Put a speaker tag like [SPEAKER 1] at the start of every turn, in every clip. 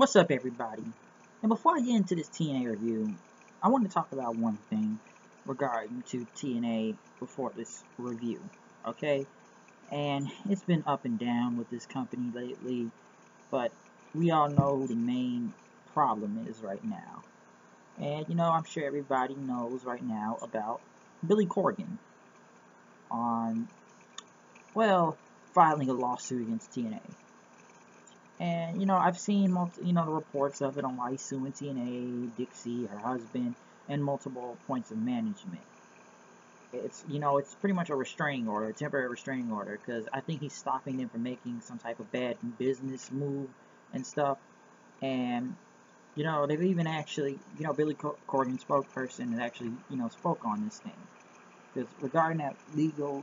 [SPEAKER 1] What's up, everybody? And before I get into this TNA review, I want to talk about one thing regarding to TNA before this review, okay? And it's been up and down with this company lately, but we all know who the main problem is right now. And, I'm sure everybody knows right now about Billy Corgan on, well, filing a lawsuit against TNA. And, I've seen, the reports of it on why he's suing TNA, Dixie, her husband, and multiple points of management. It's pretty much a restraining order, a temporary restraining order, because I think he's stopping them from making some type of bad business move and stuff. And, they've even actually, Billy Corgan spokesperson has actually, spoke on this thing. Because regarding that legal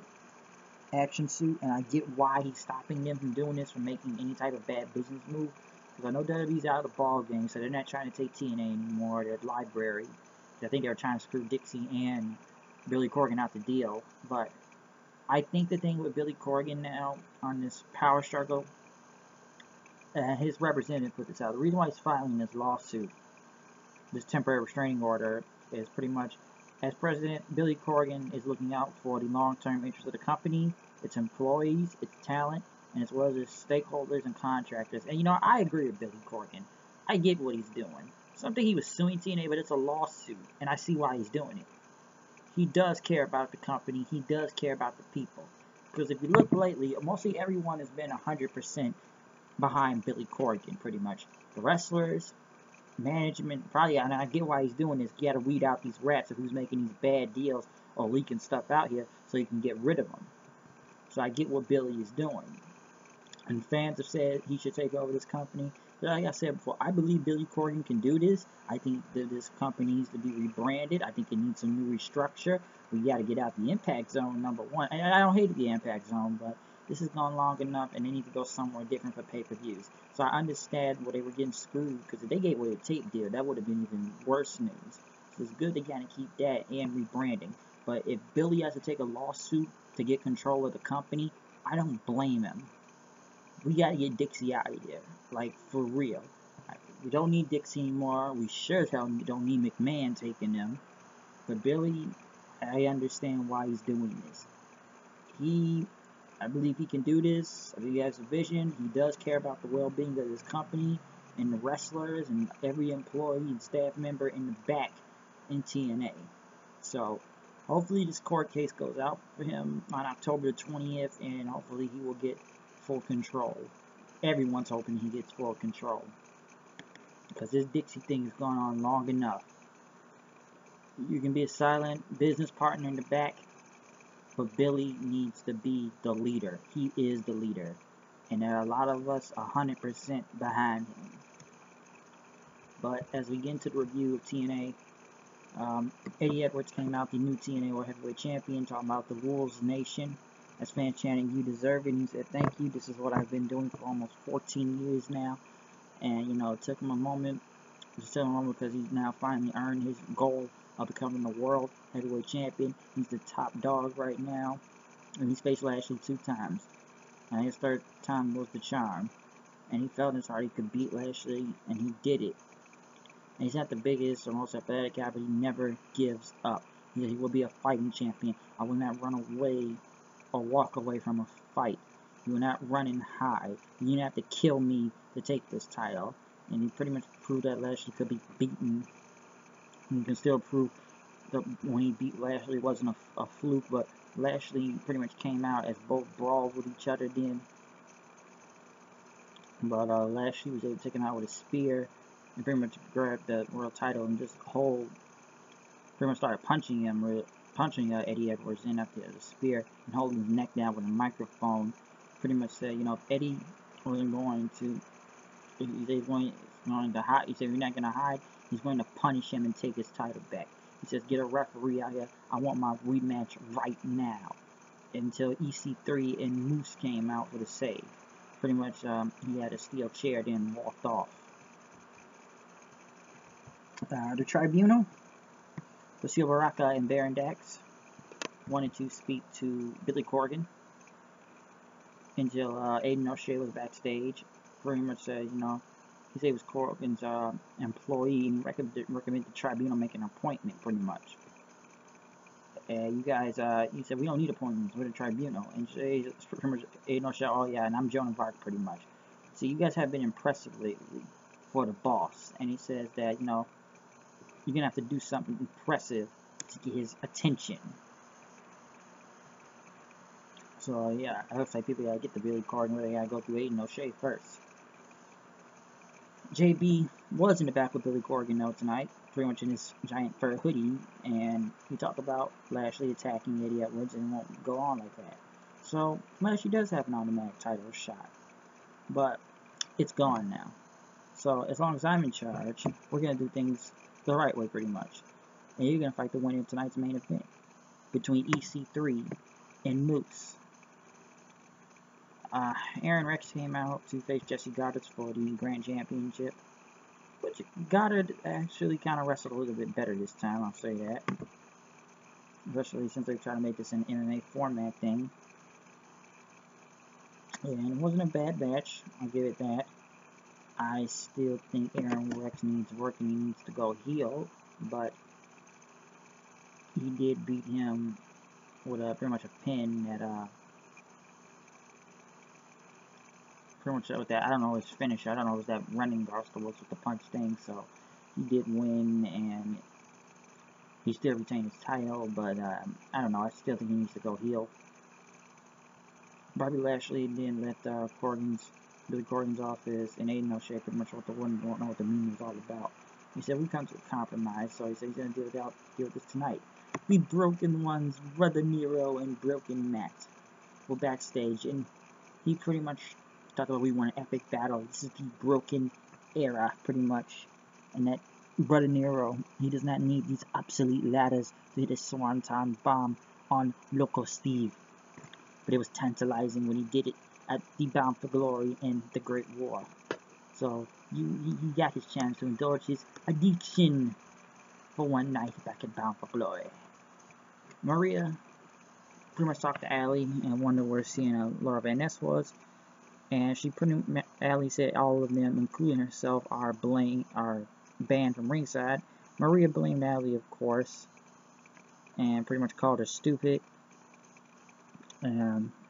[SPEAKER 1] action suit, and I get why he's stopping them from doing this, from making any type of bad business move. Because I know WWE's out of the ball game, so they're not trying to take TNA anymore. Their library. I think they were trying to screw Dixie and Billy Corgan out the deal. But I think the thing with Billy Corgan now on this power struggle, his representative put this out. The reason why he's filing this lawsuit, this temporary restraining order, is pretty much, as president, Billy Corgan is looking out for the long-term interests of the company, its employees, its talent, and as well as its stakeholders and contractors. And, I agree with Billy Corgan. I get what he's doing. Something he was suing TNA, but it's a lawsuit, and I see why he's doing it. He does care about the company. He does care about the people. Because if you look lately, mostly everyone has been 100% behind Billy Corgan, pretty much. The wrestlers, management, probably, and I get why he's doing this. You got to weed out these rats of who's making these bad deals or leaking stuff out here so you can get rid of them. So I get what Billy is doing. And fans have said he should take over this company. But like I said before, I believe Billy Corgan can do this. I think that this company needs to be rebranded. I think it needs some new restructure. We got to get out the Impact Zone, number one. And I don't hate the Impact Zone, but this has gone long enough, and they need to go somewhere different for pay-per-views. So I understand where they were getting screwed, because if they gave away a tape deal, that would have been even worse news. So it's good they got to keep that and rebranding. But if Billy has to take a lawsuit to get control of the company, I don't blame him. We got to get Dixie out of here, like, for real. We don't need Dixie anymore. We sure as hell don't need McMahon taking them. But Billy, I understand why he's doing this. I believe he can do this. I think he has a vision. He does care about the well-being of his company and the wrestlers and every employee and staff member in the back in TNA. So hopefully this court case goes out for him on October 20th, and hopefully he will get full control. Everyone's hoping he gets full control, because this Dixie thing has gone on long enough. You can be a silent business partner in the back, but Billy needs to be the leader. He is the leader. And there are a lot of us 100% behind him. But as we get into the review of TNA, Eddie Edwards came out, the new TNA World Heavyweight Champion, talking about the Wolves Nation. As fans chanting, "You deserve it." And he said, "Thank you. This is what I've been doing for almost 14 years now." And, it took him a moment. Just took him a moment because he's now finally earned his goal of becoming the World Heavyweight Champion. He's the top dog right now. And he's faced Lashley 2 times. And his third time was the charm. And he felt in his heart he could beat Lashley, and he did it. And he's not the biggest or most athletic guy, but he never gives up. He said he will be a fighting champion. I will not run away or walk away from a fight. You will not run and hide. You don't have to kill me to take this title. And he pretty much proved that Lashley could be beaten. You can still prove that when he beat Lashley, it wasn't a fluke, but Lashley pretty much came out as both brawled with each other then. But Lashley was able to take him out with a spear and pretty much grabbed the world title and just pretty much started punching Eddie Edwards in after the spear and holding his neck down with a microphone. Pretty much said, if Eddie wasn't going to, he's going to hide. He said, "You're not going to hide." He's going to punish him and take his title back. He says, "Get a referee out here. I want my rematch right now." Until EC3 and Moose came out for the save. Pretty much, he had a steel chair, then walked off. The Tribunal, Lucille Baraka and Baron Dax wanted to speak to Billy Corgan until Aiden O'Shea was backstage. Pretty much said, he said he was Corgan's employee, and recommended the tribunal make an appointment, pretty much. You guys, he said, we don't need appointments with the tribunal. And she pretty much, oh yeah, and I'm Joan of Arc, pretty much. So you guys have been impressive lately for the boss. And he says that, you're going to have to do something impressive to get his attention. So, yeah, it looks like people got to get the Billy Corgan where they got to go through Aiden O'Shea first. JB was in the back with Billy Corgan, though, tonight, pretty much in his giant fur hoodie, and he talked about Lashley attacking Eddie Edwards, and it won't go on like that. So, Lashley does have an automatic title shot, but it's gone now. So, as long as I'm in charge, we're going to do things the right way, pretty much. And you're going to fight the winner of tonight's main event between EC3 and Moose. Aaron Rex came out to face Jesse Goddard for the Grand Championship, which Goddard actually kind of wrestled a little bit better this time, I'll say that. Especially since they're trying to make this an MMA format thing. And it wasn't a bad match, I'll give it that. I still think Aaron Rex needs work and he needs to go heel, but he did beat him with pretty much a pin that pretty much with that, I don't know his finish, I don't know if it was that running afterwards with the punch thing, so he did win, and he still retained his title, but I don't know, I still think he needs to go heel. Bobby Lashley then left Billy Corgan's office, and Aiden O'Shea pretty much don't know what the meeting was all about. He said, we come to a compromise, so he said he's going to deal with this tonight. The Broken Ones, Brother Nero, and Broken Matt were backstage, and he pretty much talked about we want an epic battle. This is the Broken Era, pretty much. And that Brother Nero, he does not need these obsolete ladders to hit a swanton bomb on Loco Steve. But it was tantalizing when he did it at the Bound for Glory and the Great War. So, he got his chance to indulge his addiction for one night back at Bound for Glory. Maria pretty much talked to Allie and wondered where Sienna Laura Van Ness was. And Allie said all of them, including herself, are banned from ringside. Maria blamed Allie, of course, and pretty much called her stupid.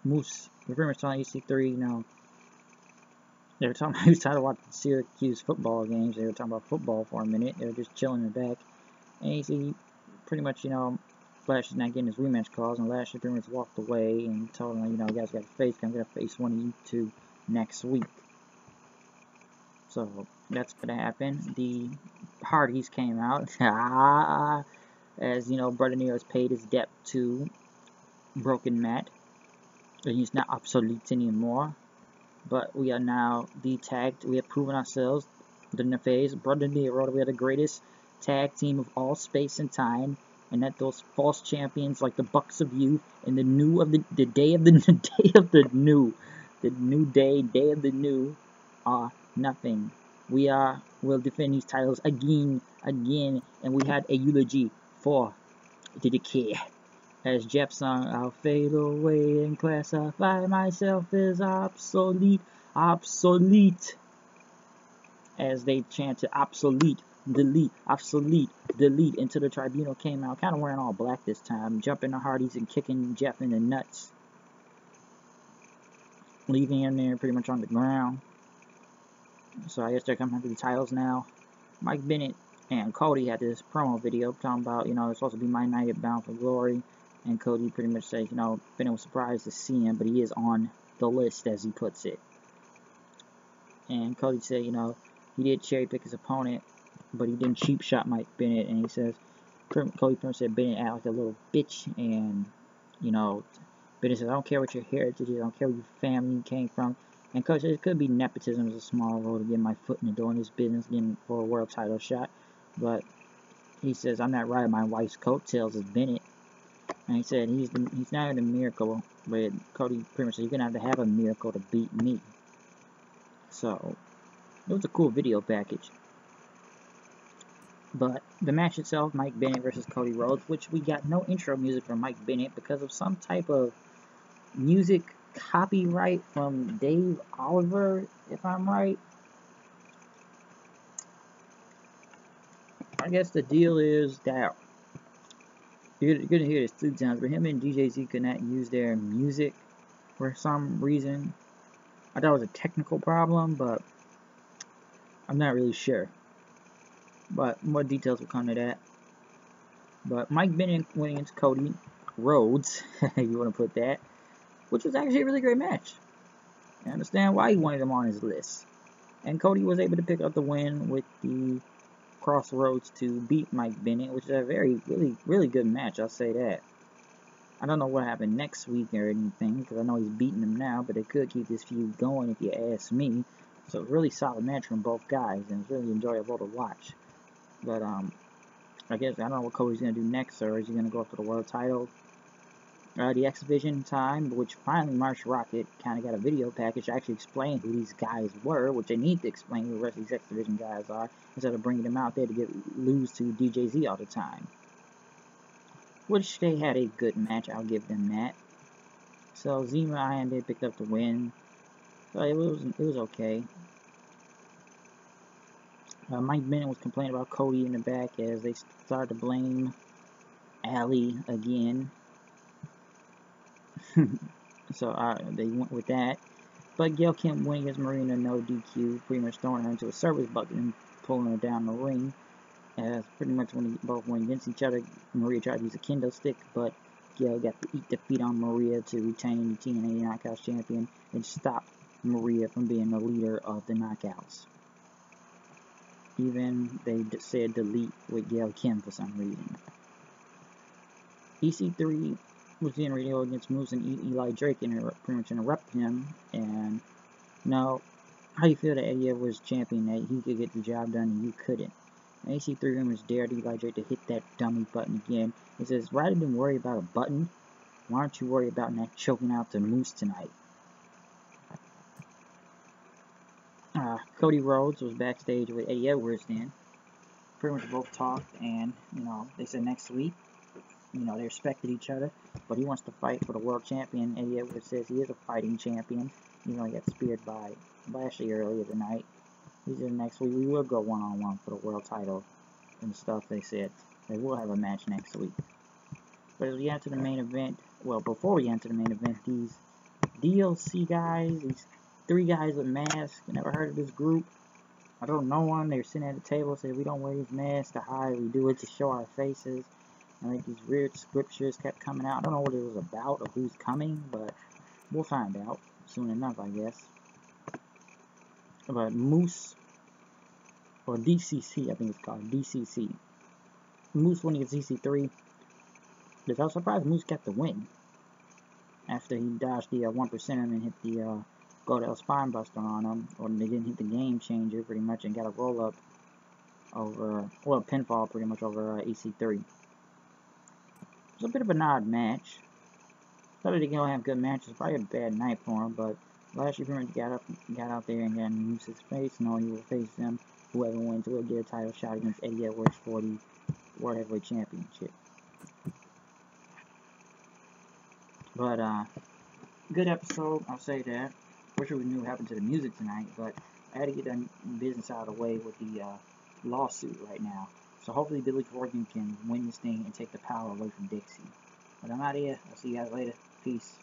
[SPEAKER 1] Moose, we're pretty much telling EC3, they were talking, he was trying to watch Syracuse football games. They were talking about football for a minute. They were just chilling in the back. And he pretty much, Lashley's not getting his rematch calls, and Lashley pretty much walked away and told him, you guys got to face, I'm going to face one of you two next week. So, that's going to happen. The Hardys came out, as, Brother Nero's paid his debt to Broken Matt. And he's not obsolete anymore. But we are now the tagged. We have proven ourselves. The phase, Brother Nero, we are the greatest tag team of all space and time. And that those false champions like the Bucks of Youth and the new of the day of the day of the new day of the new are nothing. We'll defend these titles again, and we had a eulogy for the decay. As Jeff sung, I'll fade away and classify myself as obsolete. As they chanted obsolete, delete, until the tribunal came out, kind of wearing all black this time, jumping the Hardys and kicking Jeff in the nuts, leaving him there pretty much on the ground. So I guess they're coming after the titles now. Mike Bennett and Cody had this promo video talking about, it's supposed to be my night at Bound for Glory. And Cody pretty much says, Bennett was surprised to see him, but he is on the list, as he puts it. And Cody said, he did cherry pick his opponent, but he didn't cheap shot Mike Bennett. And he says, Cody pretty much said Bennett acted like a little bitch. And, Bennett says, I don't care what your heritage is, I don't care where your family came from. And Cody says, it could be nepotism as a small role to get my foot in the door in this business, getting for a world title shot. But he says, I'm not riding my wife's coattails as Bennett. And he said he's not a miracle, but Cody pretty much said you're going to have a miracle to beat me. So, it was a cool video package. But the match itself, Mike Bennett versus Cody Rhodes, which we got no intro music from Mike Bennett because of some type of music copyright from Dave Oliver, if I'm right. I guess the deal is that you're gonna hear this 2 times, but him and DJZ could not use their music for some reason. I thought it was a technical problem, but I'm not really sure. But more details will come to that. But Mike Bennett went against Cody Rhodes, if you want to put that, which was actually a really great match. I understand why he wanted him on his list. And Cody was able to pick up the win with the Crossroads to beat Mike Bennett, which is a really good match, I'll say that. I don't know what happened next week or anything, because I know he's beating him now, but it could keep this feud going if you ask me. So it's a really solid match from both guys, and it's really enjoyable to watch. But, I guess, I don't know what Cody's going to do next, or is he going to go up for the world title? The X Division time, which finally Marsh Rocket kind of got a video package to actually explain who these guys were, which they need to explain who the rest of these X Division guys are, instead of bringing them out there to lose to DJZ all the time. Which they had a good match, I'll give them that. So Zima and they picked up the win. So it was okay. Mike Bennett was complaining about Cody in the back as they started to blame Allie again. So they went with that. But Gail Kim went against Marina no DQ, pretty much throwing her into a service bucket and pulling her down the ring. As pretty much when they both went against each other, Maria tried to use a kendo stick, but Gail got to eat defeat on Maria to retain the TNA Knockouts champion and stop Maria from being the leader of the Knockouts. Even they said delete with Gail Kim for some reason. EC3 was in radio against Moose and Eli Drake and pretty much interrupted him. And now, how you feel that Eddie Edwards was champion, that he could get the job done and you couldn't? And EC3 rumors dared Eli Drake to hit that dummy button again. It says, rather than worry about a button, why don't you worry about not choking out the Moose tonight? Cody Rhodes was backstage with Eddie Edwards then. Pretty much both talked, and, they said next week. They respected each other, but he wants to fight for the world champion. Eddie Edwards says he is a fighting champion. He got speared by Lashley earlier tonight. He said next week we will go one-on-one for the world title and stuff. They said they will have a match next week. But as we get to the main event, well, before we get to the main event, these DLC guys, these 3 guys with masks, I never heard of this group. I don't know them. They were sitting at the table, said we don't wear these masks to hide, we do it to show our faces. And these weird scriptures kept coming out. I don't know what it was about or who's coming, but we'll find out soon enough, I guess. But Moose, or DCC, I think it's called, DCC. Moose won against DCC3. I was surprised Moose got the win after he dodged the 1% and hit the Godel Spine Buster on him, or they didn't hit the Game Changer pretty much and got a roll up over, well, pinfall pretty much over EC3. It was a bit of an odd match. Thought they didn't have good matches. Probably a bad night for him, but Lashley pretty much got out there and got in Moose's face, knowing he will face them. Whoever wins will get a title shot against Eddie Edwards for the World Heavyweight Championship. But good episode, I'll say that. Wish we knew what happened to the music tonight, but I had to get that business out of the way with the lawsuit right now. So hopefully Billy Corgan can win this thing and take the power away from Dixie. But I'm out of here. I'll see you guys later. Peace.